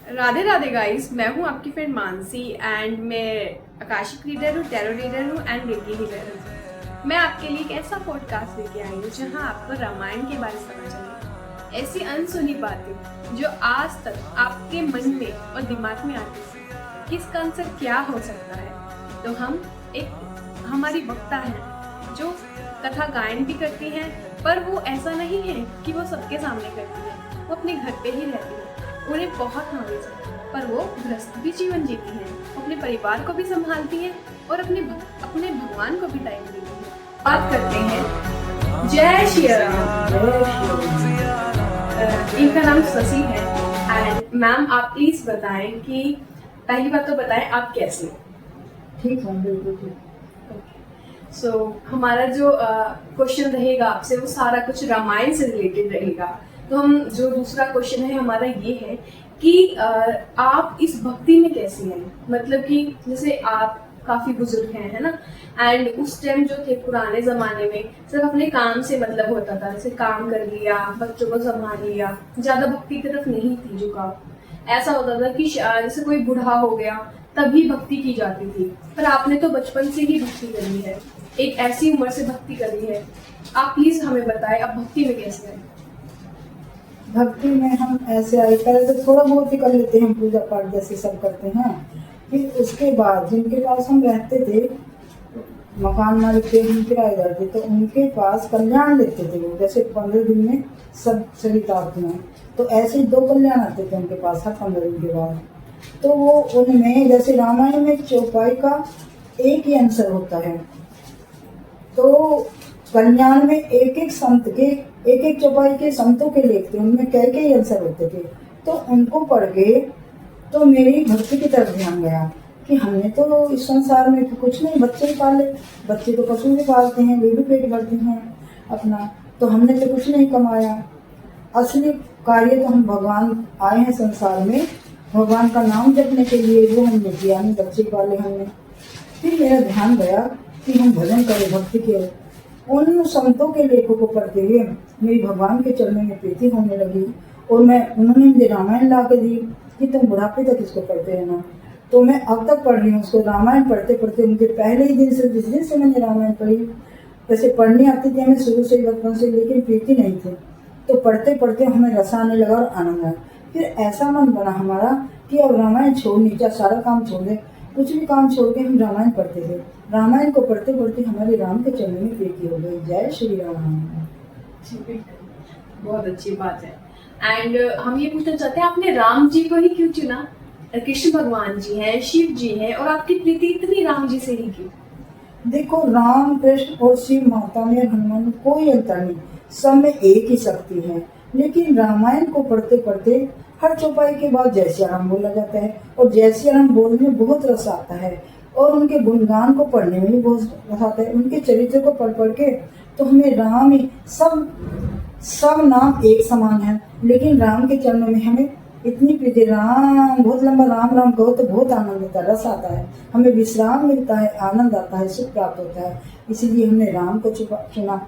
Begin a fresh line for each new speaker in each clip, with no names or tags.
Radhe Radhe guys, मैं हूं आपकी फ्रेंड मानसी एंड मैं आकाशिक रीडर हूं, टैरो रीडर हूं एंड रेकी हीलर हूं। मैं आपके लिए एक ऐसा पॉडकास्ट लेके आई हूं जहां आपको रामायण के बारे में पता चले, ऐसी अनसुनी बातें जो आज तक आपके मन में और दिमाग में आती थी कि इसका आंसर क्या हो सकता है। तो हम हमारी वक्ता है जो कथा गायन भी करती हैं, पर वो ऐसा नहीं है कि वो सबके सामने करती है, वो अपने घर पे ही रहती है। उन्हें बहुत नॉलेज है, पर वो गृहस्थ भी जीवन जीती हैं, अपने परिवार को भी संभालती हैं और अपने भगवान को भी टाइम देती हैं। बात करते हैं जय श्री राम। इनका नाम शशि है एंड मैम आप प्लीज बताएं कि पहली बात तो बताएं आप कैसे।
ठीक है, बिल्कुल ठीक।
सो हमारा जो क्वेश्चन रहेगा आपसे वो सारा कुछ रामायण से रिलेटेड रहेगा। तो हम जो दूसरा क्वेश्चन है हमारा ये है कि आप इस भक्ति में कैसे हैं, मतलब कि जैसे आप काफी बुजुर्ग हैं, है ना, एंड उस टाइम जो थे पुराने जमाने में सिर्फ अपने काम से मतलब होता था, जैसे काम कर लिया, बच्चों को संभाल लिया, ज्यादा भक्ति की तरफ नहीं थी झुकाव। ऐसा होता था कि जैसे कोई बूढ़ा हो गया तभी भक्ति की जाती थी, पर आपने तो बचपन से ही भक्ति करी है, एक ऐसी उम्र से भक्ति करी है। आप प्लीज हमें बताएं आप भक्ति में कैसे हैं।
भक्ति में हम ऐसे आए, पहले तो थोड़ा बहुत ही कर लेते हैं, पूजा पाठ जैसे सब करते हैं। फिर उसके बाद जिनके पास हम रहते थे, मकान मालिक थे, हम किराएदार थे, तो उनके पास कल्याण लेते थे वो, जैसे 15 दिन में सब चरितार्थ में, तो ऐसे 2 कल्याण आते थे उनके पास हर 15 दिन के बाद। तो वो उनमें जैसे रामायण में चौपाई का एक ही आंसर होता है, तो कल्याण में एक एक संत के एक चौपाई के संतों के लेख थे, उनमें कई आंसर होते थे। तो उनको पढ़ के तो मेरी भक्ति की तरफ ध्यान गया कि हमने तो इस संसार में तो कुछ नहीं, बच्चे ही पाले, बच्चे तो पशु भी पालते हैं, वे भी पेट भरते हैं अपना, तो हमने तो कुछ नहीं कमाया। असली कार्य तो हम भगवान आए हैं संसार में, भगवान का नाम जपने के लिए, वो हमने किया नहीं, बच्चे पाले हमने। फिर मेरा ध्यान गया कि हम भजन करें, भक्ति के। उन संतों के लेखों को पढ़ते हुए मेरी भगवान के चरणों में प्रीति होने लगी, और उन्होंने मुझे रामायण ला के दी कि तुम बुढ़ापे तक इसको पढ़ते रहना। तो मैं अब तक पढ़ रही हूँ उसको। रामायण पढ़ते पढ़ते मुझे पहले ही दिन से, जिस दिन से मैंने रामायण पढ़ी, वैसे पढ़नी आती थी हमें शुरू से ही बचपन से, लेकिन प्रीति नहीं थी। तो पढ़ते पढ़ते हमें रस आने लगा और आनंद आया। फिर ऐसा मन बना हमारा कि अब रामायण छोड़नी चाहिए, सारा काम छोड़ दे, कुछ भी काम छोड़ के हम रामायण पढ़ते थे। रामायण को पढ़ते पढ़ते हमारे राम के चरणों में प्रीति हो गई। जय श्री राम।
बहुत अच्छी बात है। एंड हम ये पूछना चाहते हैं आपने राम जी को ही क्यों चुना? कृष्ण भगवान जी हैं, शिव जी हैं, और आपकी प्रीति इतनी राम जी से ही क्यों?
देखो, राम कृष्ण और शिव माता में हनुमान में कोई अंतर नहीं, सब में एक ही शक्ति है। लेकिन रामायण को पढ़ते पढ़ते हर चौपाई के बाद जय श्री राम बोला जाता है, और जय श्री राम बोलने में बहुत रस आता है, और उनके गुणगान को पढ़ने में भी बहुत रस आता है। उनके चरित्र को पढ़ पढ़ के तो हमें राम ही, सब नाम एक समान है, लेकिन राम के चरणों में हमें इतनी प्रीति, राम बहुत लंबा राम राम कहो तो बहुत आनंद होता है, रस आता है, हमें विश्राम मिलता है, आनंद आता है, सुख प्राप्त होता है। इसीलिए हमने राम को चुना।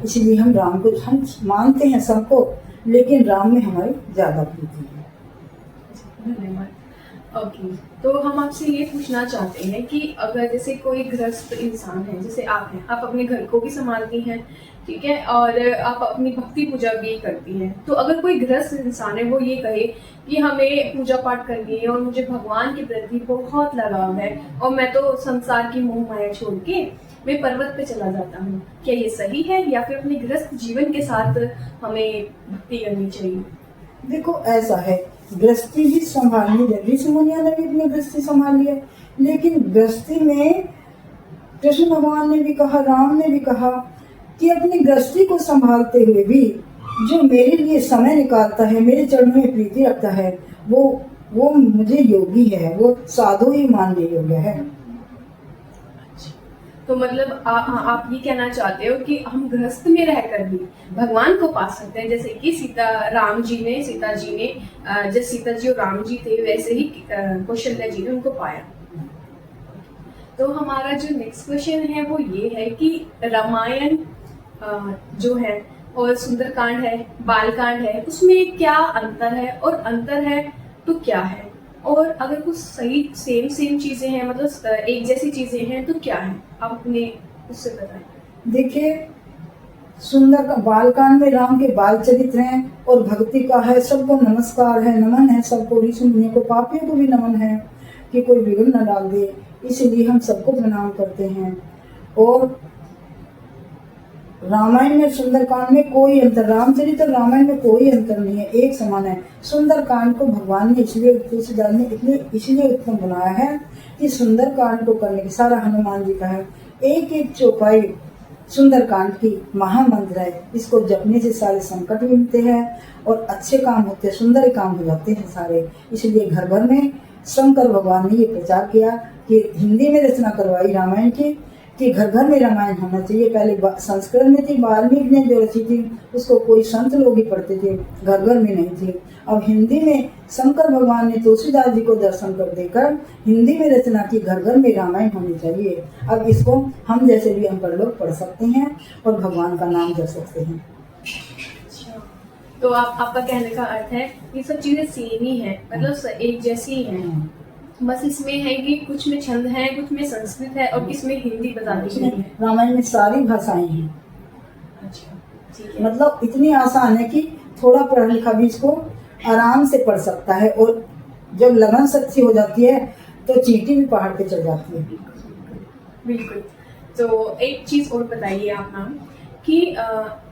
इसीलिए हम राम को, हम मानते हैं सबको, लेकिन राम में हमारी ज्यादा प्रीति है।
धन्यवाद। ओके, तो हम आपसे ये पूछना चाहते हैं कि अगर जैसे कोई गृहस्थ इंसान है, जैसे आप हैं, आप अपने घर को भी संभालती हैं, ठीक है, और आप अपनी भक्ति पूजा भी करती हैं, तो अगर कोई गृहस्थ इंसान है वो ये कहे कि हमें पूजा पाठ करनी है और मुझे भगवान के प्रति बहुत लगाव है और मैं तो संसार की मोह माया छोड़ के मैं पर्वत पे चला जाता हूँ, क्या ये सही है या फिर अपने गृहस्थ जीवन के साथ हमें भक्ति करनी चाहिए?
देखो, ऐसा है, गृहस्थी भी संभालनी है, ऋषि मुनियों ने भी अपनी गृहस्थी संभाली है, लेकिन गृहस्थी में कृष्ण भगवान ने भी कहा, राम ने भी कहा कि अपनी गृहस्थी को संभालते हुए भी जो मेरे लिए समय निकालता है, मेरे चरणों में प्रीति रखता है, वो मुझे योगी है, वो साधु ही मानने योग्य है।
तो मतलब आप ये कहना चाहते हो कि हम गृहस्थ में रहकर भी भगवान को पा सकते हैं, जैसे कि सीता जी ने जैसे सीता जी और राम जी थे वैसे ही कौशल्या जी ने उनको पाया। तो हमारा जो नेक्स्ट क्वेश्चन है वो ये है कि रामायण जो है और सुंदरकांड है, बालकांड है, उसमें क्या अंतर है, और अंतर है तो क्या है, और अगर कुछ सही सेम चीजें हैं, मतलब एक जैसी चीजें हैं, तो क्या है? आप अपने उससे बताएं।
देखिए, सुंदर का बालकांड में राम के बाल चरित्र हैं और भक्ति का है, सबको नमस्कार है, नमन है, सबको ऋषि मुनियों को, पापियों को भी नमन है कि कोई विघ्न न डाल दे, इसलिए हम सबको प्रणाम करते हैं। और रामायण में सुंदरकांड में कोई अंतर, रामचरित और रामायण में कोई अंतर नहीं है, एक समान है। सुंदरकांड को भगवान ने इसलिए तुलसीदास ने इसलिए उत्तम बनाया है कि सुंदरकांड को करने की, सारा हनुमान जी का है, एक एक चौपाई सुंदरकांड की महामंत्र है, इसको जपने से सारे संकट मिलते हैं और अच्छे काम होते हैं, सुंदर काम हो जाते हैं सारे। इसलिए घर घर में शंकर भगवान ने ये प्रचार किया कि हिंदी में रचना करवाई रामायण की, कि घर घर में रामायण होना चाहिए। पहले संस्कृत में थी, वाल्मीकि ने जो रची थी उसको कोई संत लोग ही पढ़ते थे, घर घर में नहीं थी। अब हिंदी में शंकर भगवान ने तुलसीदास जी को दर्शन कर देकर हिंदी में रचना की, घर घर में रामायण होनी चाहिए। अब इसको हम जैसे भी अनपढ़ लोग पढ़ सकते हैं और भगवान का नाम जप सकते हैं।
तो आपका कहने का अर्थ है ये सब चीजें सेम ही है, मतलब एक जैसी ही है, बस इसमें है कि कुछ में छंद है, कुछ में संस्कृत है और किस में हिंदी बताती है।
रामायण में सारी भाषाएं हैं।
अच्छा, ठीक है।
मतलब इतनी आसान है कि थोड़ा पढ़ा लिखा भी इसको आराम से पढ़ सकता है, और जब लगन सच्ची हो जाती है तो चींटी भी पहाड़ पे चढ़ जाती है।
बिल्कुल। तो एक चीज और बताइए आप मैम कि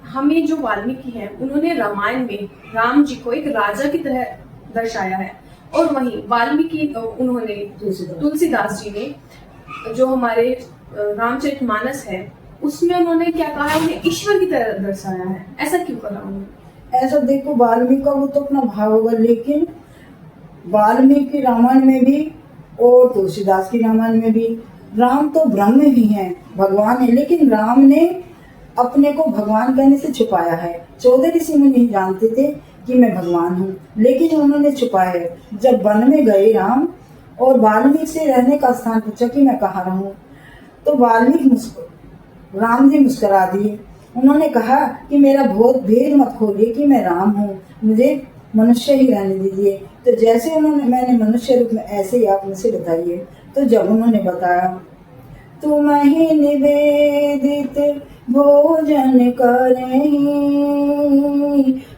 हमें जो वाल्मीकि हैं उन्होंने रामायण में राम जी को एक राजा की तरह दर्शाया है, और वहीं वाल्मीकि उन्होंने तुलसीदास जी ने जो हमारे रामचरितमानस है उसमें उन्होंने क्या कहा है, उन्हें ईश्वर की तरह दर्शाया है। ऐसा क्यों करा उन्होंने?
ऐसा देखो, वाल्मीकि का वो तो अपना भाव होगा, लेकिन वाल्मीकि रामायण में भी और तुलसीदास की रामायण में भी राम तो ब्रह्म ही है, भगवान है, लेकिन राम ने अपने को भगवान कहने से छुपाया है। 14 ऋषि मुनि जानते थे कि मैं भगवान हूँ, लेकिन उन्होंने छुपाया है। जब वन में गए राम और वाल्मीकि से रहने का स्थान पूछा कि मैं कहाँ रहूं, तो वाल्मीकि राम जी मुस्कुरा दिए। उन्होंने कहा कि मेरा बहुत भेद मत खोलिए कि मैं राम हूँ, मुझे मनुष्य ही रहने दीजिए। तो जैसे मैंने मनुष्य रूप में, ऐसे ही आप मुझसे बताइए। तो जब उन्होंने बताया, तुम ही निवेदित भोजन करही,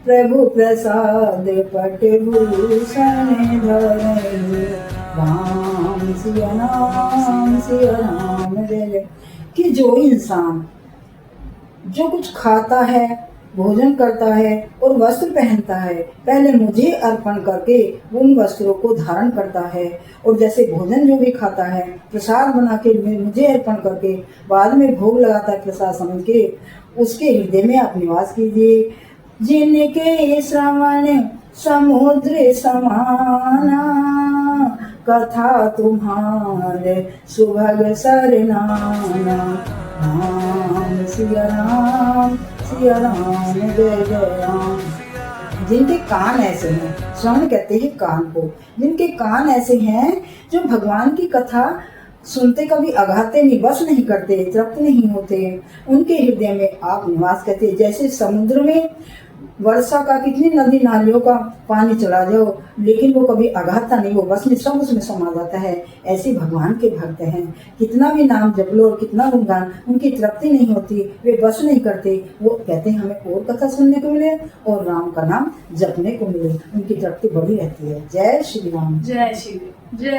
प्रभु प्रसाद पट भूषण धरही, राम सिया राम जय जय। कि जो इंसान जो कुछ खाता है, भोजन करता है और वस्त्र पहनता है, पहले मुझे अर्पण करके उन वस्त्रों को धारण करता है, और जैसे भोजन जो भी खाता है प्रसाद बना के मुझे अर्पण करके बाद में भोग लगाता है प्रसाद समझ के, उसके हृदय में आप निवास कीजिए। जिनके श्रवण समुद्र समाना, कथा तुम्हारे सुभग सरनाना, राम सिया राम जय जय राम। जिनके कान ऐसे हैं, श्रवण कहते हैं कान को, जिनके कान ऐसे हैं जो भगवान की कथा सुनते कभी अघाते नहीं, बस नहीं करते, तृप्त नहीं होते, उनके हृदय में आप निवास करते हैं। जैसे समुद्र में वर्षा का कितनी नदी नालियों का पानी चला जाओ, लेकिन वो कभी अघाता नहीं, वो बस में सब उसमें समा जाता है। ऐसे भगवान के भक्त हैं, कितना भी नाम जप लो और कितना गुणगान, उनकी तृप्ति नहीं होती, वे बस नहीं करते। वो कहते हैं हमें और कथा सुनने को मिले और राम का नाम जपने को मिले, उनकी तृप्ति बढ़ी रहती है। जय श्री राम।
जय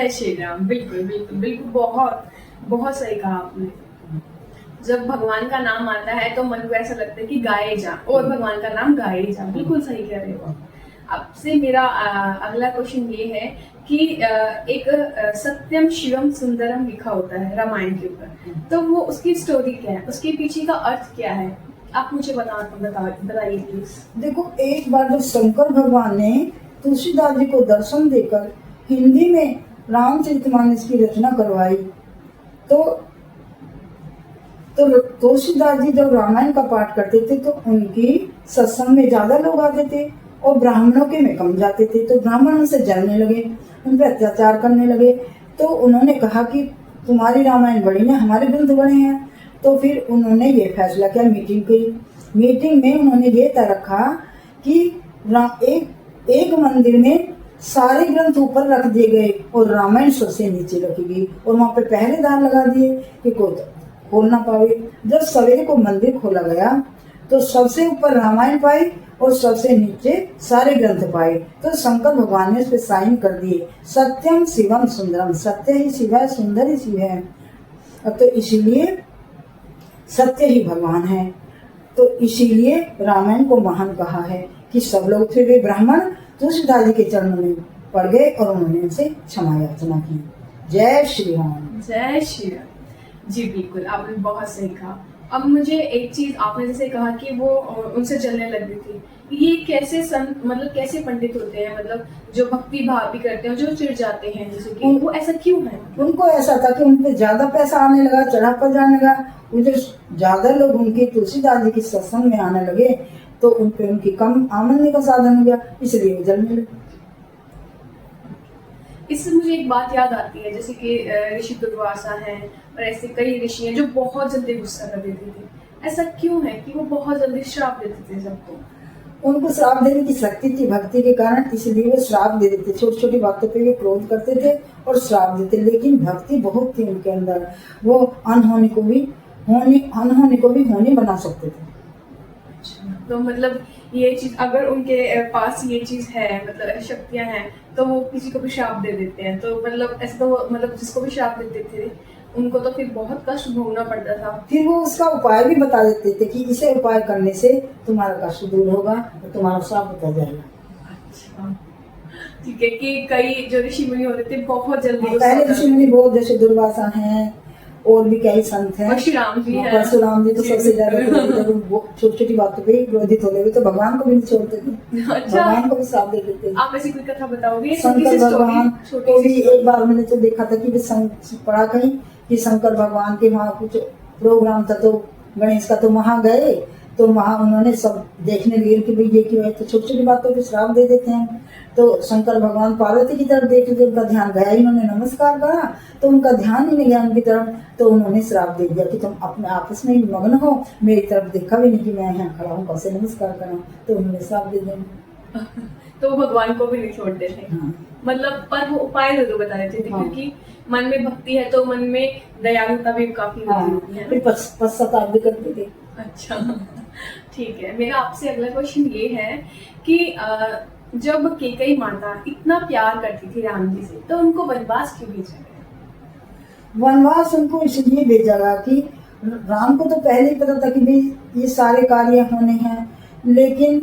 श्री राम। बिल्कुल बिल्कुल बिल्कुल, बहुत बहुत सही कहा आपने। जब भगवान का नाम आता है तो मन को ऐसा लगता है कि गाए जा, और भगवान का नाम गाए जा। बिल्कुल सही कह रहे हो। आपसे मेरा अगला क्वेश्चन ये है कि एक सत्यम शिवम सुंदरम लिखा होता है रामायण के ऊपर, तो वो उसकी स्टोरी क्या है, उसके पीछे का अर्थ क्या है, आप मुझे बताइए प्लीज।
देखो, एक बार जब शंकर भगवान ने तुलसीदास जी को दर्शन देकर हिंदी में रामचरितमानस की रचना करवाई, तो तुलसीदास जी जब रामायण का पाठ करते थे तो उनकी सत्संग में ज्यादा लोग आते थे और ब्राह्मणों के में कम जाते थे। तो ब्राह्मण उनसे जलने लगे, उन पर अत्याचार करने लगे। तो उन्होंने कहा कि तुम्हारी रामायण बड़ी है, हमारे ग्रंथ बड़े हैं। तो फिर उन्होंने ये फैसला किया, मीटिंग में उन्होंने ये तय रखा कि एक मंदिर में सारे ग्रंथ ऊपर रख दिए गए और रामायण सबसे नीचे रखी गई और वहां पे पहरेदार लगा दिए कि कोई खोल ना पावे। जब सवेरे को मंदिर खोला गया तो सबसे ऊपर रामायण पाई और सबसे नीचे सारे ग्रंथ पाए। तो शंकर भगवान ने उस पर साइन कर दिए, सत्यम शिवम सुंदरम, सत्य ही शिव है, सुंदर ही शिव है। अब तो इसीलिए सत्य ही भगवान है। तो इसीलिए रामायण को महान कहा है कि सब लोग थे वे ब्राह्मण तुलसीदास जी के चरणों में पड़ गए और उन्होंने उनसे क्षमा याचना की। जय श्री राम।
जय श्री राम। जी बिल्कुल, आपने बहुत सही कहा। अब मुझे एक चीज, आपने जैसे कहा कि वो उनसे जलने लग गई थी, ये कैसे संत, मतलब कैसे पंडित होते हैं, मतलब जो भक्ति भाव भी करते हैं, जो चिढ़ जाते हैं, जैसे कि वो ऐसा क्यों है?
उनको ऐसा था कि उनपे ज्यादा पैसा आने लगा, चढ़ा पर जाने लगा। वो जो ज्यादा लोग उनके तुलसीदास जी की सत्संग में आने लगे तो उनपे उनकी कम आमदनी का साधन हो गया, इसलिए वो जलने लगे।
इससे मुझे एक बात याद आती है, जैसे कि ऋषि दुर्वासा हैं और ऐसे कई ऋषि हैं जो बहुत जल्दी गुस्सा कर देते थे। ऐसा क्यों है कि वो बहुत जल्दी श्राप देते थे सबको?
उनको श्राप देने की शक्ति थी भक्ति के कारण, इसलिए वो श्राप दे देते। छोटी छोटी बातों पे वे क्रोध करते थे और श्राप देते, लेकिन भक्ति बहुत थी उनके अंदर। वो अनहोनी को भी होनी बना सकते थे।
तो मतलब ये चीज, अगर उनके पास ये चीज है, मतलब शक्तियां हैं, तो वो किसी को भी श्राप दे देते हैं। तो मतलब ऐसे तो मतलब जिसको भी श्राप देते थे उनको तो फिर बहुत कष्ट भोगना पड़ता था।
फिर वो उसका उपाय भी बता देते थे कि इसे उपाय करने से तुम्हारा कष्ट दूर होगा और तुम्हारा श्राप बता जाएगा।
अच्छा, ठीक है। कि कई जो ऋषि मुनि होते थे बहुत जल्दी
पहले ऋषि मुनि बहुत, जैसे दुर्वासा हैं और भी कई संत हैं,
परशुराम जी हैं।
परशुराम जी तो सबसे ज्यादा छोटी छोटी बातों पे क्रोधित होते हुए तो भगवान को भी नहीं छोड़ते थे।
अच्छा,
भगवान को भी साथ दे देते थे।
आप ऐसी कोई कथा बताओगे?
शंकर भगवान को भी एक बार मैंने तो देखा था कि पढ़ा कहीं कि शंकर भगवान के वहाँ कुछ प्रोग्राम था, तो गणेश का, तो वहाँ गए तो वहाँ उन्होंने सब देखने लगे कि भाई ये क्यों है। तो छोटी छोटी बातों पे श्राप दे देते हैं। तो शंकर भगवान पार्वती की तरफ देख के उनका ध्यान गया, इन्होंने नमस्कार करा तो उनका ध्यान ही नहीं गया उनकी तरफ, तो उन्होंने श्राप दे दिया कि तुम अपने आपस में ही मग्न हो, मेरी तरफ देखा भी नहीं कि मैं यहाँ खड़ा हूँ, कैसे नमस्कार करा। तो उन्होंने श्राप दे दिया।
तो भगवान को भी नहीं छोड़ते थे।
हाँ।
मतलब पर वो उपाय जरूर बता देते थे। हाँ। क्योंकि मन में भक्ति है तो मन में दयालुता भी काफी होती है।
फिर पश्चाताप भी करते थे।
अच्छा, ठीक है। मेरा आपसे अगला क्वेश्चन ये है कि जब कैकेयी माता इतना प्यार करती थी राम जी से, तो उनको वनवास क्यों भेजा गया?
वनवास उनको इसलिए भेजा गया कि राम को तो पहले ही पता था कि भाई ये सारे कार्य होने हैं, लेकिन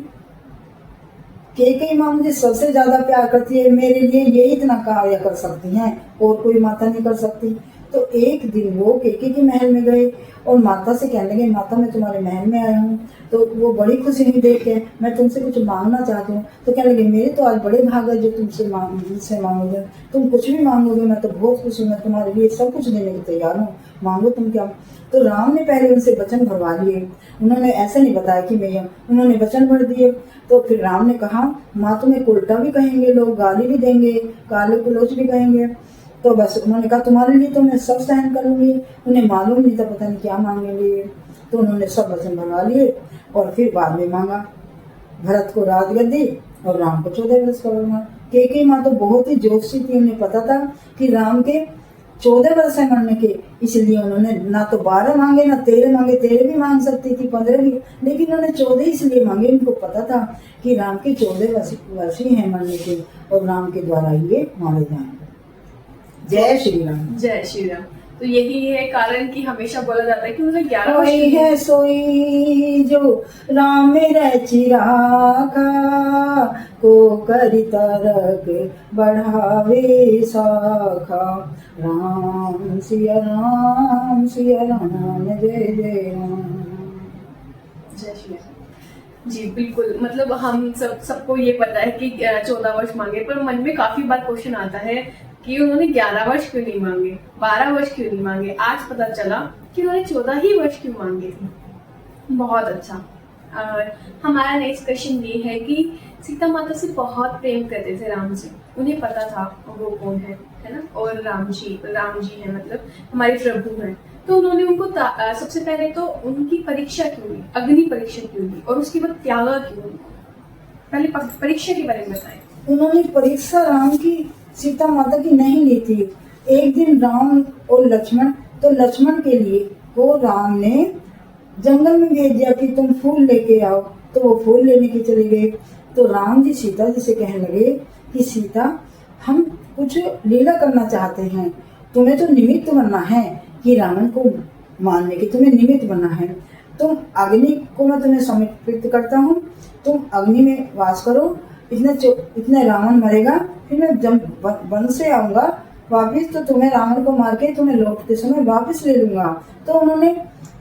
कैकेयी माँ मुझे सबसे ज्यादा प्यार करती है, मेरे लिए ये इतना कार्य कर सकती हैं और कोई माता नहीं कर सकती। तो एक दिन वो कैकेयी के महल में गए और माता से कहने लगे, माता मैं तुम्हारे महल में आया हूँ। तो वो बड़ी खुशी हुई देख के, मैं तुमसे कुछ मांगना चाहती हूँ। तो कहने लगे, मेरे तो आज बड़े भाग है जो तुमसे मांगोगे, तुम कुछ भी मांगोगे मैं तो बहुत खुश हूँ, मैं तुम्हारे लिए सब कुछ देने को तैयार हूँ, मांगो तुम क्या। तो राम ने पहले उनसे वचन भरवा लिए, उन्होंने ऐसा नहीं बताया कि मैं, उन्होंने वचन भर दिए। तो फिर राम ने कहा, माँ तुम्हें उल्टा भी कहेंगे लोग, गाली भी देंगे, काले कुलोच भी कहेंगे, तो बस उन्होंने कहा तुम्हारे लिए तो मैं सब सहन करूंगी। उन्हें मालूम नहीं था पता नहीं क्या मांगेंगे, तो उन्होंने सब वचन भरवा लिए और फिर बाद में मांगा भरत को राजगद्दी और राम को 14 वर्ष का वरदान। कैकेयी माँ तो बहुत ही जोशी थी, उन्हें पता था कि राम के 14 वर्ष है मरने के, इसलिए उन्होंने ना तो 12 मांगे ना 13 मांगे, 13 भी मांग सकती थी, 15 भी, लेकिन उन्होंने 14 इसलिए मांगे। उनको पता था कि राम के 14 वर्ष ही है मरने के और राम के द्वारा ये मारे जाएंगे। जय श्री राम।
जय श्री राम। तो यही है कारण कि हमेशा बोला जाता है कि उन्होंने 11
कोई है सोई जो राम रचि राखा, को करि तरक बढ़ावे शाखा। राम सिया राम सिया राम, जय जय राम।
जय श्री राम। जी बिल्कुल, मतलब हम सबको ये पता है कि 14 वर्ष मांगे, पर मन में काफी बार क्वेश्चन आता है कि उन्होंने 11 वर्ष क्यों नहीं मांगे, 12 वर्ष क्यों नहीं मांगे। आज पता चला कि उन्होंने 14 ही वर्ष क्यों मांगे थे। बहुत अच्छा। हमारा नेक्स्ट क्वेश्चन ये है कि सीता माता से बहुत प्रेम करते थे राम जी, उन्हें पता था वो कौन है ना, और राम जी है, मतलब हमारे प्रभु हैं। तो उन्होंने उनको सबसे पहले तो उनकी परीक्षा क्यों ली, अग्नि परीक्षा क्यों ली, और उसके बाद त्यागा क्यों? पहले परीक्षा के बारे में बताएं।
उन्होंने परीक्षा राम की सीता माता की नहीं ली थी। एक दिन राम और लक्ष्मण, तो लक्ष्मण के लिए को राम ने जंगल में भेज दिया कि तुम फूल लेके आओ, तो वो फूल लेने के चले गए। तो राम जी सीता जी से कहने लगे कि सीता, हम कुछ लीला करना चाहते हैं, तुम्हें तो निमित्त बनना है कि रावण को मारने की तुम्हें निमित्त बनना है। तुम अग्नि को मैं तुम्हें समर्पित करता हूँ, तुम अग्नि में वास करो, इतने रावण मरेगा, फिर मैं जब वन से आऊंगा वापिस तो तुम्हें रावण को मार के तुम्हें लौटते समय वापिस ले लूंगा। तो उन्होंने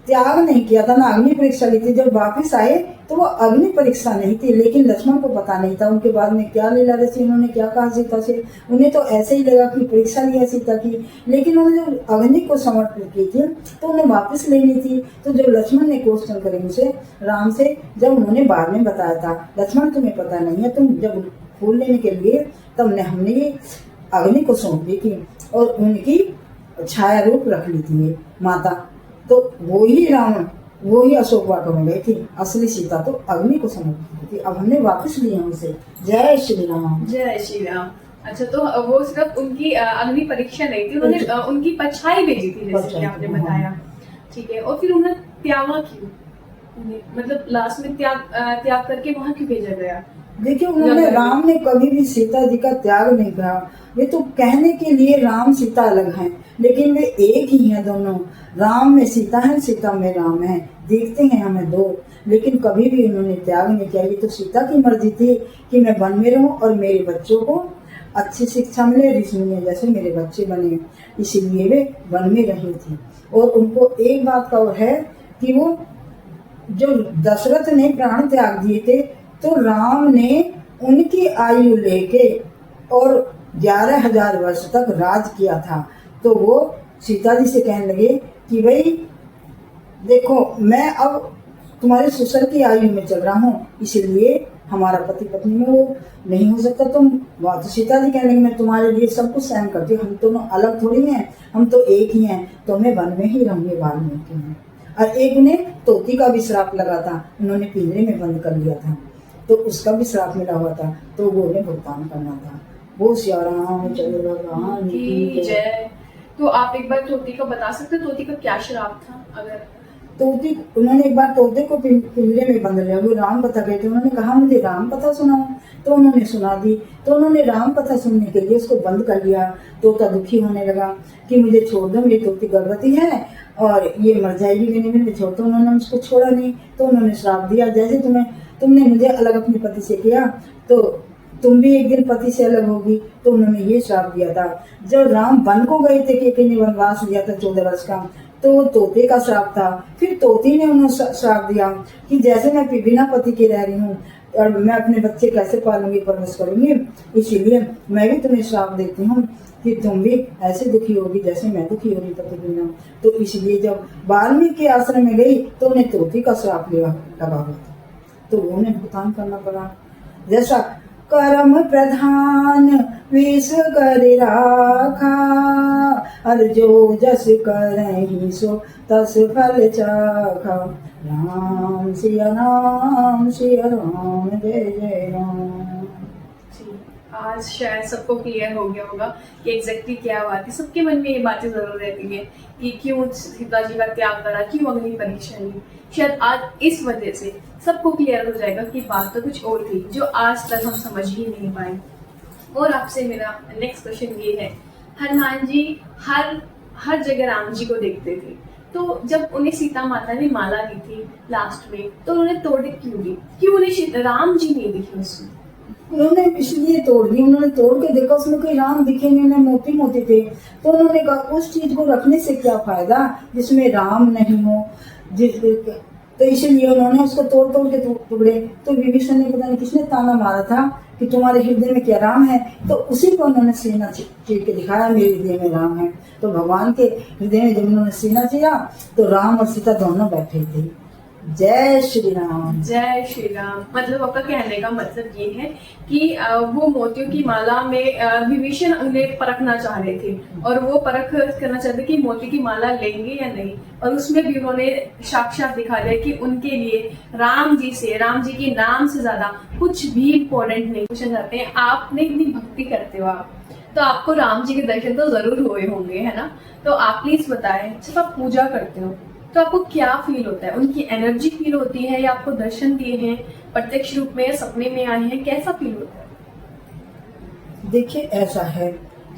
त्याग नहीं किया था, ना अग्नि परीक्षा ली थी। जब वापिस आए तो वो अग्नि परीक्षा नहीं थी, लेकिन लक्ष्मण को पता नहीं था उनके बाद में क्या लीला रची, उन्होंने क्या कहा सीता से। उन्हें तो ऐसे ही लगा कि परीक्षा लिया सीता की, लेकिन उन्होंने जब अग्नि को समर्पित की थी तो उन्हें वापस लेनी थी। तो जब लक्ष्मण ने क्वेश्चन करे उनसे राम से, जब उन्होंने बाद में बताया था, लक्ष्मण तुम्हें पता नहीं है, तुम जब फूल लेने के लिए तब हमने ये अग्नि को सौंप दी थी और उनकी छाया रूप रख ली थी माता। तो वो ही रावण, वो ही अशोक वाटिका में गई थी, असली सीता तो अग्नि को समर्पित थी। अब हमने वापस लिया उसे। जय श्री राम।
जय श्री राम। अच्छा, तो वो सिर्फ उनकी अग्नि परीक्षा नहीं थी, उन्होंने उनकी परछाई भेजी थी, जैसे कि आपने बताया। ठीक है, और फिर उन्हें त्यागा क्यों? मतलब लास्ट में त्याग करके वहां क्यों भेजा गया?
देखिए, उन्होंने, राम ने कभी भी सीता जी का त्याग नहीं करा। वे तो कहने के लिए राम सीता अलग हैं, लेकिन वे एक ही हैं दोनों। राम में सीता है, सीता में राम है, देखते हैं हमें दो, लेकिन कभी भी उन्होंने त्याग नहीं किया। ये तो सीता की मर्जी थी कि मैं वन में रहूं और मेरे बच्चों को अच्छी शिक्षा मिले, ऋषि मुनि जैसे मेरे बच्चे बने, इसीलिए वे वन में रही थी। और उनको एक बात का और है कि वो जो दशरथ ने प्राण त्याग दिए थे, तो राम ने उनकी आयु लेके और 11,000 वर्ष तक राज किया था। तो वो सीता जी से कहने लगे कि भाई देखो, मैं अब तुम्हारे ससुर की आयु में चल रहा हूँ, इसलिए हमारा पति पत्नी में वो नहीं हो सकता। तुम बात, तो सीता जी कहने लगे मैं तुम्हारे लिए सब कुछ सहन करती हूँ, हम दोनों अलग थोड़ी हैं, हम तो एक ही हैं, तो मैं वन में ही रहूंगी वाल्मीकि में। और एक ने तोती का भी श्राप लगा था, उन्होंने पिंजरे में बंद कर लिया था, तो उसका भी श्राप मिला हुआ था, तो वो उन्हें भुगतान करना था। वो श्री राम चलो भगवान की
जय। तो आप एक बार तोती का बता सकते हो, तोती का क्या श्राप था? अगर
तोती, उन्होंने एक बार तोते को पिंजरे में बंद लिया, वो राम कथा गए थे, उन्होंने कहा मुझे राम कथा सुनाओ, तो उन्होंने सुना दी। तो उन्होंने राम कथा सुनने के लिए उसको बंद कर लिया। तोता दुखी होने लगा कि मुझे छोड़ दो, मेरी तोती गर्भवती है और ये मर जाएगी, मैंने छोड़ दो। उन्होंने उसको छोड़ा नहीं, तो उन्होंने श्राप दिया, जैसे तुमने मुझे अलग अपने पति से किया, तो तुम भी एक दिन पति से अलग होगी। तो उन्होंने ये श्राप दिया था। जब राम वन को गए थे, केकई ने वनवास लिया था 14 वर्ष का, तो वो तोते का श्राप था। फिर तोती ने उन्हें श्राप दिया कि जैसे मैं बिना पति के रह रही हूँ और मैं अपने बच्चे कैसे पालूंगी, परवरिश करूंगी, इसीलिए मैं भी तुम्हें श्राप देती हूँ कि तुम भी ऐसे दुखी होगी जैसे मैं दुखी हो रही पति बिना। तो इसलिए जब वाल्मीकि के आश्रम में गई तो उन्हें तोती का श्राप लगा हुआ था, तो उन्हें भुगतान करना पड़ा। जैसा कर्म प्रधान विश्व कर राखा, और जो जस करहि सो तस फल चाखा। राम सिया राम सिया राम, जय जय राम।
आज शायद सबको क्लियर हो गया होगा कि एग्जैक्टली क्या बात है। सबके मन में ये बातें जरूर रहती है कि क्यों सीता जी का त्याग करा, क्यों अग्नि परीक्षा ली। शायद आज इस वजह से सबको क्लियर हो जाएगा कि बात तो कुछ और थी जो आज तक हम समझ ही नहीं पाए। और आपसे मेरा नेक्स्ट क्वेश्चन ये है, हनुमान जी हर जगह राम जी को देखते थे, तो जब उन्हें सीता माता ने माला दी थी लास्ट में, तो उन्होंने तोड़ क्यों दी? क्यों उन्हें राम जी नहीं दिखे उसमें?
उन्होंने इसलिए तोड़ दी, उन्होंने तोड़ के देखा उसमें कोई राम दिखे नहीं, उन्हें मोती मोती थे। तो उन्होंने कहा उस चीज को रखने से क्या फायदा जिसमें राम नहीं हो, तो इसलिए उन्होंने उसको तोड़ तोड़ के टुकड़े। तो विभीषण ने पता नहीं किसने ताना मारा था कि तुम्हारे हृदय में क्या राम है, तो उसी को उन्होंने सीना चीर के दिखाया, मेरे हृदय में राम है। तो भगवान के हृदय में जब उन्होंने सीना चीरा तो राम और सीता दोनों बैठे थे। जय श्री राम।
जय श्री राम। मतलब आपका कहने का मतलब ये है कि वो मोतियों की माला में विभीषण उन्हें परखना चाह रहे थे और वो परख करना चाहते कि मोती की माला लेंगे या नहीं, और उसमें भी उन्होंने साक्षात दिखा दिया कि उनके लिए राम जी के नाम से ज्यादा कुछ भी इम्पोर्टेंट नहीं पूछना चाहते हैं। आपने इतनी भक्ति करते हो आप, तो आपको राम जी के दर्शन तो जरूर हुए होंगे, है ना। तो आप प्लीज बताएं, जब आप पूजा करते हो तो आपको क्या फील होता है? उनकी एनर्जी फील होती है या आपको दर्शन दिए हैं प्रत्यक्ष रूप में या सपने में आए हैं, कैसा फील होता है?
देखिए ऐसा है,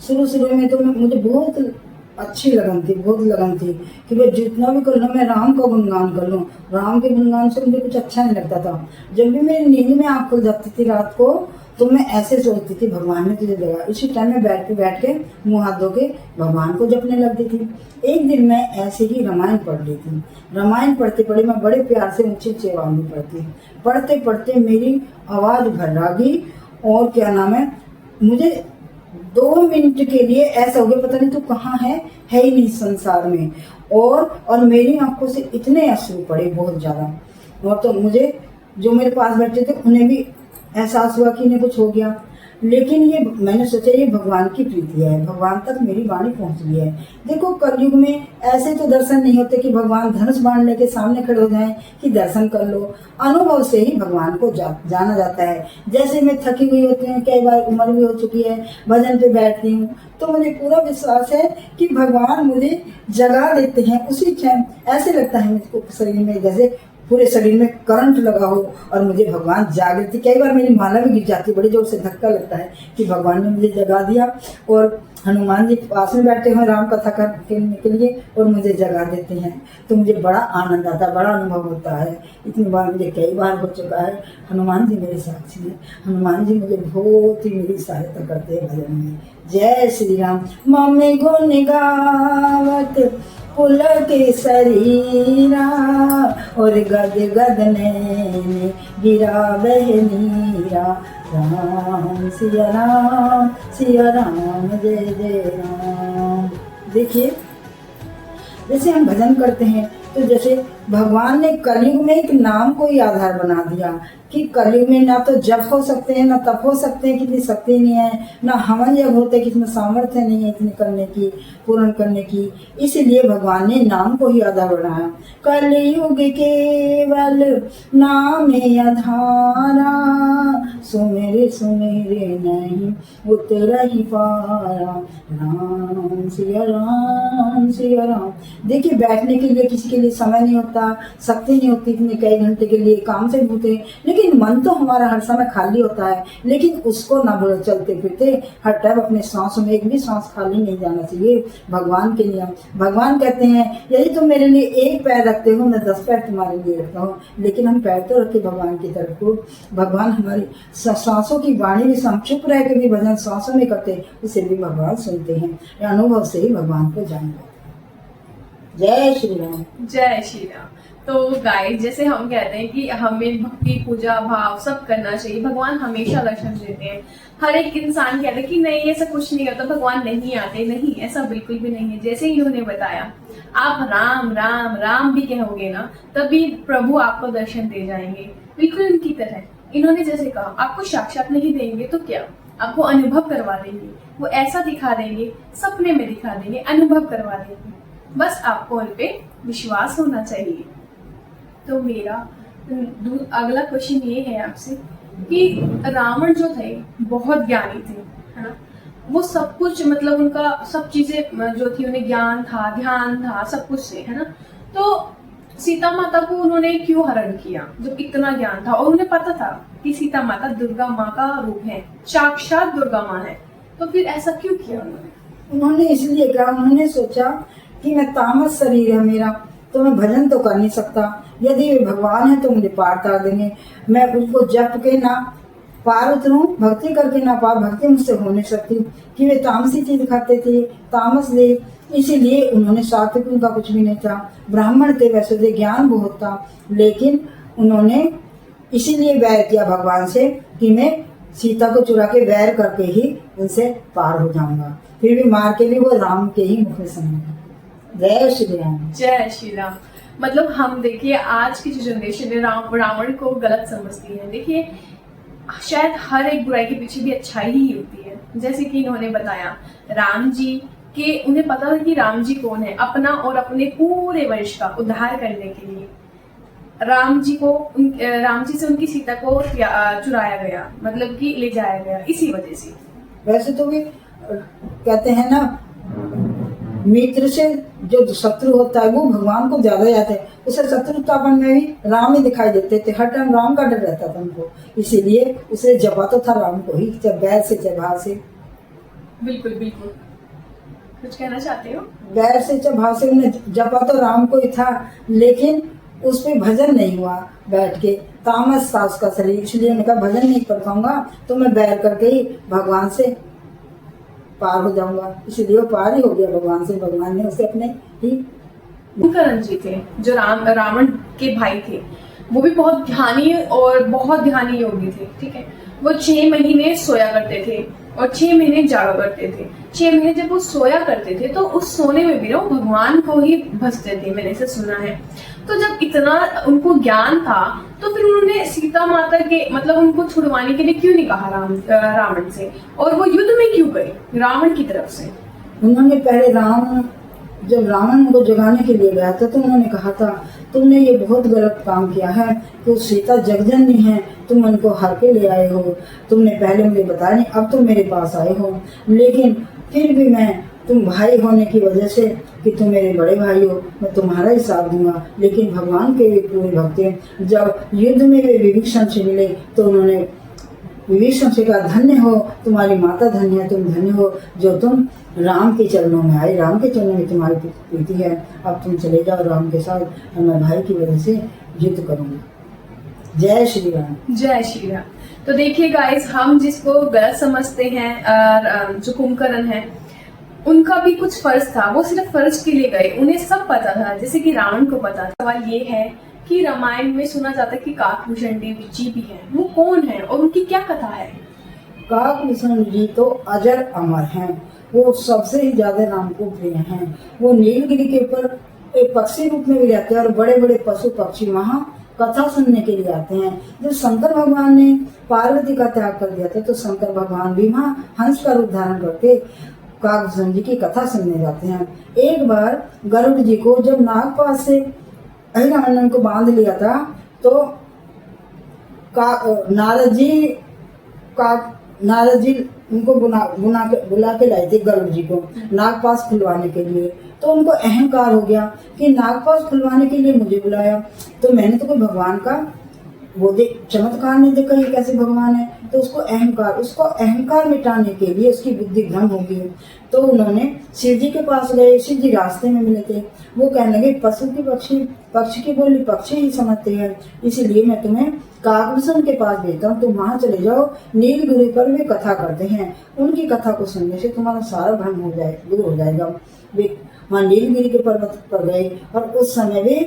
शुरू में तो मुझे बहुत अच्छी लगन थी कि मैं जितना भी कर लूँ मैं राम का गुणगान कर लूँ। राम के गुणगान से मुझे कुछ अच्छा नहीं लगता था। जब भी मेरी नींद में आँख खुल जाती थी रात को तो मैं ऐसे सोचती थी भगवान ने तुझे जगा। इसी टाइम में बैठ के मुँह हाथ धो के भगवान को जपने लगती थी। एक दिन मैं ऐसे ही रामायण पढ़ रही थी। रामायण पढ़ते मैं बड़े प्यार से ऊंची आवाज में पढ़ते मेरी आवाज भर्रा गई और क्या नाम है, मुझे 2 मिनट के लिए ऐसा हो गया पता नहीं तू कहाँ है ही नहीं संसार में। और मेरी आंखों से इतने अश्रु पड़े बहुत ज्यादा, और तो मुझे जो मेरे पास बैठे थे उन्हें भी एहसास हुआ कि इन्हें कुछ हो गया। लेकिन ये मैंने सोचा ये भगवान की प्रीति है, भगवान तक मेरी वाणी पहुंच गई है। देखो कलयुग में ऐसे तो दर्शन नहीं होते कि भगवान धनुष बाण लेके सामने खड़े हो जाएं कि दर्शन कर लो। अनुभव से ही भगवान को जाना जाता है। जैसे मैं थकी हुई होती हूँ, कई बार उम्र भी हो चुकी है, भजन पे बैठती हूँ तो मुझे पूरा विश्वास है कि भगवान मुझे जगा देते हैं उसी टाइम। ऐसे लगता है मुझको शरीर में जैसे पूरे शरीर में करंट लगा हो और मुझे भगवान जागृति। कई बार मेरी माला भी गिर जाती है, बड़े जोर से धक्का लगता है कि भगवान ने मुझे जगा दिया। और हनुमान जी पास में बैठे हुए राम कथा करने के लिए और मुझे जगा देते हैं तो मुझे बड़ा आनंद आता है, बड़ा अनुभव होता है। इतनी बार मुझे कई बार हो चुका है। हनुमान जी मेरे साक्षी हैं। हनुमान जी मुझे बहुत ही मेरी सहायता करते हैं भजन में। जय श्री राम। मम्मी गुण गावत पुलक शरीरा और गद गद ने गिरा बह नीरा। राम सिया राम जय जय राम। देखिए जैसे हम भजन करते हैं तो जैसे भगवान ने कलयुग में एक नाम को ही आधार बना दिया कि कलयुग में ना तो जप हो सकते हैं ना तप हो सकते हैं, कितनी शक्ति नहीं है, ना हवन यज्ञ होते कितनी सामर्थ्य नहीं है इतनी करने की, पूर्ण करने की। इसीलिए भगवान ने नाम को ही आधार बनाया। कलयुग केवल नाम आधारा, सुमेरे सुमेरे नहीं उतर ही पारा। राम सिया राम। देखिए बैठने के लिए किसी के लिए समय नहीं होता, शक्ति नहीं होती इतने कई घंटे के लिए, काम से होते, लेकिन मन तो हमारा हर समय खाली होता है। लेकिन उसको ना भूलो, चलते फिरते हर टाइम अपने सांसों में एक भी सांस खाली नहीं जाना चाहिए। भगवान के नियम, भगवान कहते हैं यदि तुम मेरे लिए एक पैर रखते हो मैं 10 पैर तुम्हारे लिए रखता हूँ। लेकिन हम पैर तो रखे भगवान की तरफ को। भगवान हमारी सांसों की वाणी भी, हम चुप रह के भी भजन सांसों में करते उसे भी भगवान सुनते हैं। अनुभव से ही भगवान को जान पाते। जय श्री राम।
जय श्री राम। तो गाइस, जैसे हम कहते हैं कि हमें भक्ति पूजा भाव सब करना चाहिए, भगवान हमेशा दर्शन देते हैं। हर एक इंसान कहता है कि नहीं ऐसा कुछ नहीं होता, भगवान नहीं आते, नहीं ऐसा बिल्कुल भी नहीं है। जैसे इन्होंने बताया आप राम राम राम भी कहोगे ना तभी प्रभु आपको दर्शन दे जाएंगे, बिल्कुल उनकी तरह। इन्होंने जैसे कहा आपको साक्षात नहीं देंगे तो क्या, आपको अनुभव करवा देंगे, वो ऐसा दिखा देंगे, सपने में दिखा देंगे, अनुभव करवा देंगे। बस आपको उन पे विश्वास होना चाहिए। तो मेरा अगला क्वेश्चन ये है आपसे कि रावण जो थे बहुत ज्ञानी थे, है ना। वो सब कुछ मतलब उनका सब चीजें जो थी उन्हें ज्ञान था, ध्यान था, सब कुछ से, है ना। तो सीता माता को उन्होंने क्यों हरण किया जब इतना ज्ञान था और उन्हें पता था कि सीता माता दुर्गा माँ का रूप है, साक्षात दुर्गा माँ है, तो फिर ऐसा क्यों किया
उन्होंने? इसलिए कहा, उन्होंने सोचा कि मैं तामस शरीर है मेरा तो मैं भजन तो कर नहीं सकता, यदि वे भगवान है तो मुझे पार उतार देंगे। मैं उनको जप के ना पार उतरूं, भक्ति करके ना पार, भक्ति मुझसे हो नहीं सकती कि वे तामसी चीज खाते थे, तामस ले। इसीलिए उन्होंने सात्विक उनका कुछ भी नहीं था, ब्राह्मण थे वैसे थे, ज्ञान बहुत था, लेकिन उन्होंने इसीलिए वैर किया भगवान से कि मैं सीता को चुरा के वैर करके ही उनसे पार हो जाऊंगा। फिर भी मार के भी वो राम के ही मुख में समझा। जय श्री राम।
जय श्री राम। मतलब हम देखिए आज की जो जनरेशन है रावण को गलत समझती है। देखिए शायद हर एक बुराई के पीछे भी अच्छाई ही होती है। जैसे कि इन्होंने बताया राम जी कि उन्हें पता था कि राम जी कौन है, अपना और अपने पूरे वंश का उद्धार करने के लिए राम जी से उनकी सीता को चुराया गया, मतलब कि ले जाया गया इसी वजह से।
वैसे तो भी कहते हैं ना, मित्र से जो शत्रु होता है वो भगवान को ज्यादा याद है। उसे शत्रुतापन में भी राम ही दिखाई देते थे, हर टाइम राम का डर रहता था उनको, इसीलिए उसे जपा तो था राम को ही, चाहे बैर से चाहे भाव से।
बिल्कुल बिल्कुल, कुछ कहना चाहते हो?
बैर से चाहे भाव से उन्हें जपा तो राम को ही था, लेकिन उस पे भजन नहीं हुआ बैठ के, तामस था उसका शरीर, इसलिए उनका भजन नहीं कर पाऊंगा तो मैं बैर करके ही भगवान से पार हो जाऊंगा, इसलिए वो पार ही हो गया भगवान से। भगवान ने उसे अपने ही
कुंभकर्ण जी थे जो रावण के भाई थे, वो भी बहुत ध्यानी और बहुत ध्यानी योगी थे। ठीक है, वो 6 महीने सोया करते थे और 6 महीने जागा करते थे। 6 महीने जब वो सोया करते थे तो उस सोने में भी ना वो भगवान को ही भजते थे, मैंने ऐसे सुना है। तो जब इतना उनको ज्ञान था तो फिर उन्होंने सीता माता के मतलब उनको छुड़वाने के लिए क्यों नहीं कहा रावण से, और वो युद्ध में क्यों गए रावण की तरफ से?
उन्होंने पहले जब रावण को जगाने के लिए गया था तो उन्होंने कहा था तुमने ये बहुत गलत काम किया है कि सीता जगजननी है, तुम उनको हर के ले आए हो, तुमने पहले मुझे बताया नहीं, अब तुम मेरे पास आए हो। लेकिन फिर भी तुम भाई होने की वजह से कि तुम मेरे बड़े भाई हो, मैं तुम्हारा ही साथ दूंगा। लेकिन भगवान के भी पूरे भक्त हैं, जब युद्ध में वे विभीषण से मिले तो उन्होंने विभीषण से कहा धन्य हो तुम्हारी माता, धन्य है तुम, धन्य हो जो तुम राम के चरणों में आए, राम के चरणों में तुम्हारी प्रीति है, अब तुम चले जाओ राम के साथ, और मैं भाई की वजह से युद्ध करूंगा। जय श्री राम।
जय श्री राम। तो देखिए गाइस, हम जिसको गलत समझते हैं जो कुंभकर्ण है, उनका भी कुछ फर्ज था, वो सिर्फ फर्ज के लिए गए, उन्हें सब पता था, जैसे कि रावण को पता था। सवाल ये है कि रामायण में सुना जाता है कि काकभूषण जी भी हैं, वो कौन है और उनकी क्या कथा है?
काकभूषण जी तो अजर अमर हैं, वो सबसे ही ज्यादा राम को प्रिय हैं। वो नीलगिरी के ऊपर एक पक्षी रूप में भी रहते हैं और बड़े बड़े पशु पक्षी वहाँ कथा सुनने के लिए आते हैं। जब शंकर भगवान ने पार्वती का त्याग कर दिया था तो शंकर भगवान भी वहाँ हंस का रूप धारण करके काकभूषण जी की कथा सुनने जाते हैं। एक बार गरुड़ जी को जब नागपाश से अहिरावण को बांध लिया था तो नारद जी उनको बुला के लाए थे गरुड़ जी को नागपाश खुलवाने के लिए। तो उनको अहंकार हो गया कि नागपाश खुलवाने के लिए मुझे बुलाया, तो मैंने तो कोई भगवान का वो चमत्कार नहीं देखा, ये कैसे भगवान है। तो उसको अहंकार मिटाने के लिए उसकी बुद्धि भ्रम हो गई। तो उन्होंने शिव जी के पास गए, शिव जी रास्ते में मिले थे, वो कहने लगे पशु की पक्षी की बोली पक्षी ही समझते हैं, इसलिए मैं तुम्हें काकभूषण के पास भेजता हूँ, तुम वहां चले जाओ, नीलगिरी पर वे कथा करते हैं, उनकी कथा को सुनने से तुम्हारा सारा भ्रम दूर हो जाएगा। वे वहाँ नीलगिरी के पर्वत पर गए और उस समय वे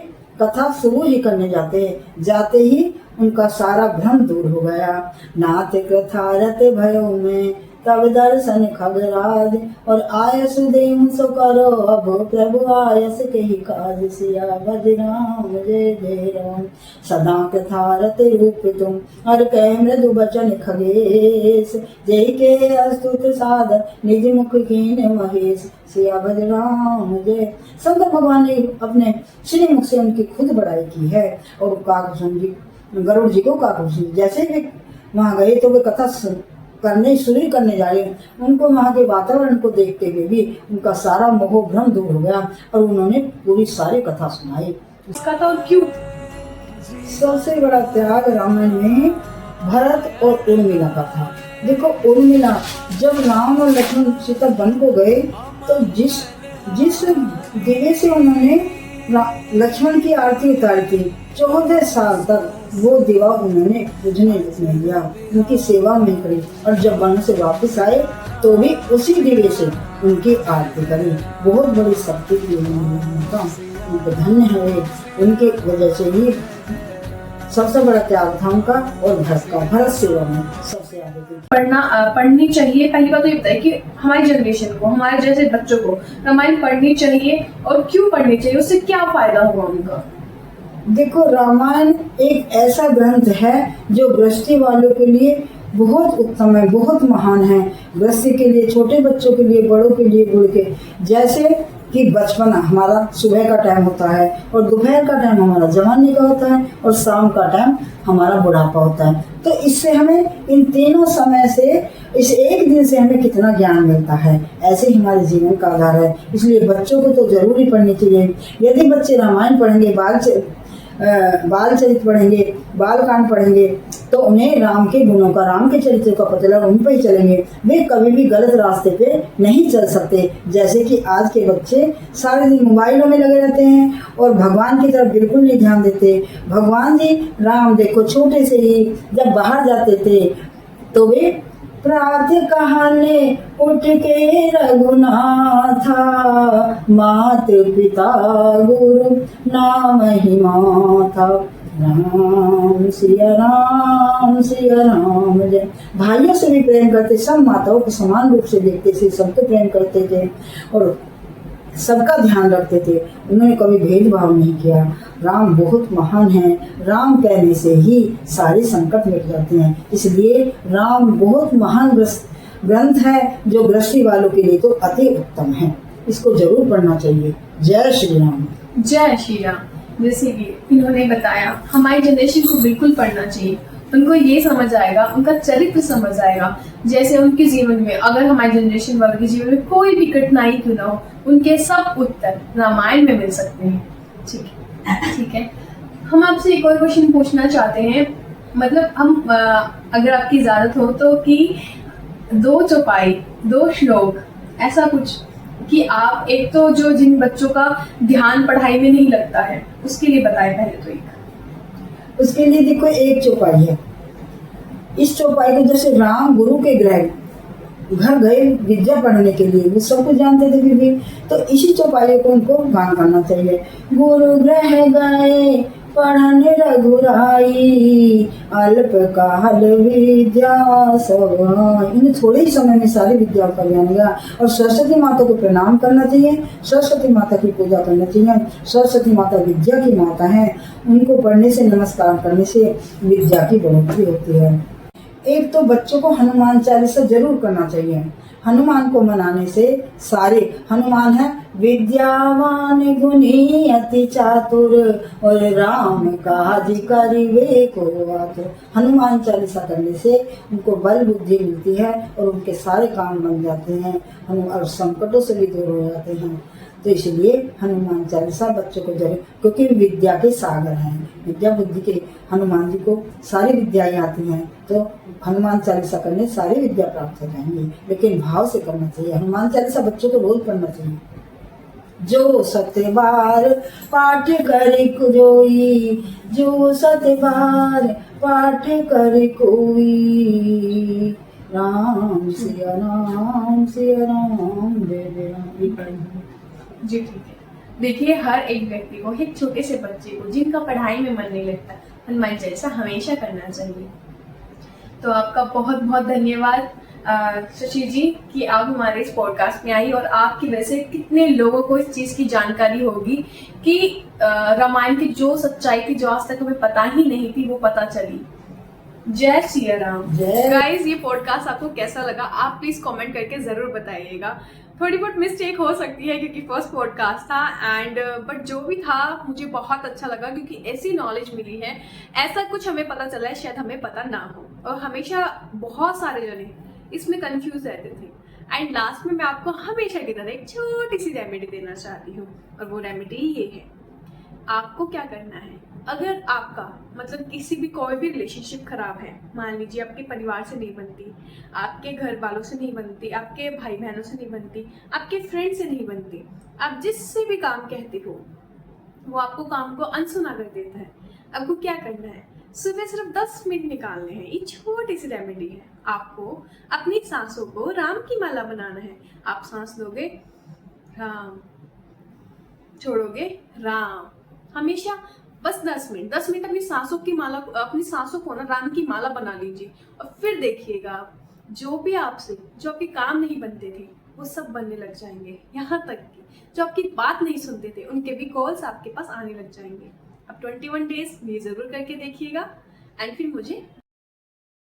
कथा शुरू ही करने जाते ही उनका सारा भ्रम दूर हो गया। नाथ कथा रत भयो में तब दर्शन खगराज, और आयस देव सो करो अब प्रभु आयस के ही काज, सिया भज राम जय जय राम। सदा कथा रत रूप तुम हर कह मृदु बचन खगेश, जय के अस्तुत साधन निज मुख कीन महेश, सिया भज राम जय। शंकर भगवान ने अपने श्री मुख से उनकी खुद बड़ाई की है। और काकभूषण जी गरुड़ जी को काकभूषण जैसे भी वहां गए तो वे कथा शुरू करने जा रहे हैं, उनको वहाँ के वातावरण को देखते हुए भी उनका सारा मोह भ्रम दूर हो गया और उन्होंने पूरी सारी कथा सुनाई।
कथा और क्यों?
सबसे बड़ा त्याग रामायण में भरत और उर्मिला का था। देखो उर्मिला जब राम और लक्ष्मण सीता वन को गए तो जिस दिव्य से उन्होंने लक्ष्मण की आरती उतारी थी, 14 साल तक वो दीवा उन्होंने बुझने नहीं दिया, उनकी सेवा नहीं करी, और जब वन से वापस आए तो भी उसी दिव्य से उनकी आरती करी। बहुत बड़ी शक्ति की उनको धन्य है, उनके वजह से ही सबसे बड़ा त्याग था उनका। और भरत सेवा में सबसे आगे
पढ़नी चाहिए। पहली बात तो ये बताइए कि हमारी जनरेशन को, हमारे जैसे बच्चों को रामायण पढ़नी चाहिए और क्यों पढ़नी चाहिए, उससे क्या फायदा होगा उनका?
देखो, रामायण एक ऐसा ग्रंथ है जो गृहस्थी वालों के लिए बहुत उत्तम है, बहुत महान है। गृहस्थी के लिए, छोटे बच्चों के लिए, बड़ों के लिए, बूढ़े के, जैसे कि बचपन हमारा सुबह का टाइम होता है और दोपहर का टाइम हमारा जवानी का होता है और शाम का टाइम हमारा बुढ़ापा होता है। तो इससे हमें इन तीनों समय से, इस एक दिन से हमें कितना ज्ञान मिलता है, ऐसे ही हमारे जीवन का आधार है। इसलिए बच्चों को तो जरूर ही पढ़नी चाहिए। यदि बच्चे रामायण पढ़ेंगे, बाल चरित्र पढ़ेंगे, बाल कांड पढ़ेंगे, तो उन्हें राम के गुणों का, राम के चरित्र का पता लगा, उन पर ही चलेंगे। वे कभी भी गलत रास्ते पे नहीं चल सकते। जैसे कि आज के बच्चे सारे दिन मोबाइलों में लगे रहते हैं और भगवान की तरफ बिल्कुल नहीं ध्यान देते। भगवान जी राम देखो, छोटे से ही जब बाहर जाते थे तो वे प्रातः कहने उठ के रघुनाथा, मात पिता गुरु नाम ही माता, राम सिया राम सिया राम जय। भाइयों से भी प्रेम करते, सब माताओं को समान रूप से देखते थे, सबको प्रेम करते थे और सबका ध्यान रखते थे। उन्होंने कभी भेदभाव नहीं किया। राम बहुत महान है। राम कहने से ही सारे संकट मिट जाते हैं। इसलिए राम बहुत महान ग्रंथ है जो गृहस्थी वालों के लिए तो अति उत्तम है। इसको जरूर पढ़ना चाहिए। जय श्री राम।
जय श्री राम। जैसे कि इन्होंने बताया, हमारी जनरेशन को बिल्कुल पढ़ना चाहिए। उनको ये समझ आएगा, उनका चरित्र समझ आएगा। जैसे उनके जीवन में, अगर हमारी जनरेशन वालों के जीवन में कोई भी कठिनाई क्यों ना हो, उनके सब उत्तर रामायण में मिल सकते हैं। ठीक है। हम आपसे एक और क्वेश्चन पूछना चाहते हैं, मतलब हम अगर आपकी इजाजत हो तो, कि 2 चौपाई 2 श्लोक ऐसा कुछ कि आप एक तो जो जिन बच्चों का ध्यान पढ़ाई में नहीं लगता है उसके लिए बताएं पहले तो एक।
उसके लिए देखो, एक चौपाई है। इस चौपाई को जैसे राम गुरु के घर गए विद्या पढ़ने के लिए, वो सब कुछ जानते थे फिर भी, तो इसी चौपाई को उनको गान करना चाहिए। गुरु ग्रह गए पढ़न रघुराई, अल्प काल विद्या सब। इन थोड़े ही समय में सारी विद्याओं का ज्ञान होगा। और सरस्वती माता को प्रणाम करना चाहिए, सरस्वती माता की पूजा करना चाहिए। सरस्वती माता विद्या की माता है, उनको पढ़ने से, नमस्कार करने से विद्या की बढ़ोतरी होती है। एक तो बच्चों को हनुमान चालीसा जरूर करना चाहिए। हनुमान को मनाने से सारे, हनुमान है विद्यावान गुणी अति चातुर, और राम काज करिबे को आतुर। हनुमान चालीसा करने से उनको बल बुद्धि मिलती है और उनके सारे काम बन जाते हैं और संकटों से भी दूर हो जाते हैं। तो इसलिए हनुमान चालीसा बच्चों को जरूर, क्योंकि विद्या के सागर हैं, विद्या बुद्धि के, हनुमान जी को सारी विद्याएं आती हैं, तो हनुमान चालीसा करने सारी विद्या प्राप्त हो जाएंगी। लेकिन भाव से करना चाहिए। हनुमान चालीसा बच्चों को रोज पढ़ना चाहिए। जो 7 बार पाठ करे कोई, जो 7 बार पाठ करे कोई, राम सिया राम सिया राम जय राम।
जी ठीक है। देखिए, हर एक व्यक्ति को, एक छोटे से बच्चे को जिनका पढ़ाई में मन नहीं लगता, हनुमान चालीसा हमेशा करना चाहिए। तो आपका बहुत बहुत धन्यवाद शशि जी कि आप हमारे इस पॉडकास्ट में आई, और आपकी वजह से कितने लोगों को इस चीज की जानकारी होगी कि रामायण की जो सच्चाई थी, जो आज तक हमें पता ही नहीं थी, वो पता चली। जय श्री राम। गाइस, ये पॉडकास्ट आपको कैसा लगा आप प्लीज कमेंट करके जरूर बताइएगा। थोड़ी बहुत मिस्टेक हो सकती है क्योंकि फर्स्ट पॉडकास्ट था, एंड बट जो भी था मुझे बहुत अच्छा लगा, क्योंकि ऐसी नॉलेज मिली है, ऐसा कुछ हमें पता चला है शायद हमें पता ना हो। और हमेशा बहुत सारे जने इसमें कंफ्यूज रहते थे। एंड लास्ट में मैं आपको हमेशा की तरह एक छोटी सी रेमेडी देना चाहती हूँ, और वो रेमेडी ये है। आपको क्या करना है, अगर आपका मतलब किसी भी कोई भी रिलेशनशिप खराब है, मान लीजिए आपके परिवार से नहीं बनती, आपके घर वालों से नहीं बनती, आपके भाई बहनों से नहीं बनती, आपके फ्रेंड से नहीं बनती, आप जिससे भी काम कहते हो वो आपको काम को अनसुना कर देता है, आपको क्या करना है, सुबह सिर्फ 10 मिनट निकालने हैं। ये छोटी सी रेमेडी है। आपको अपनी सांसों को राम की माला बनाना है। आप सांस लोगे राम, छोड़ोगे राम, हमेशा बस 10 मिनट अपनी सांसों की माला, अपनी सांसों को ना राम की माला बना लीजिए, और फिर देखिएगा जो भी आपसे, जो आपके काम नहीं बनते थे, वो सब बनने लग जाएंगे। यहाँ तक कि जो आपकी बात नहीं सुनते थे, उनके भी कॉल्स आपके पास आने लग जाएंगे। अब 21 डेज ये ज़रूर करके देखिएगा एंड फिर मुझे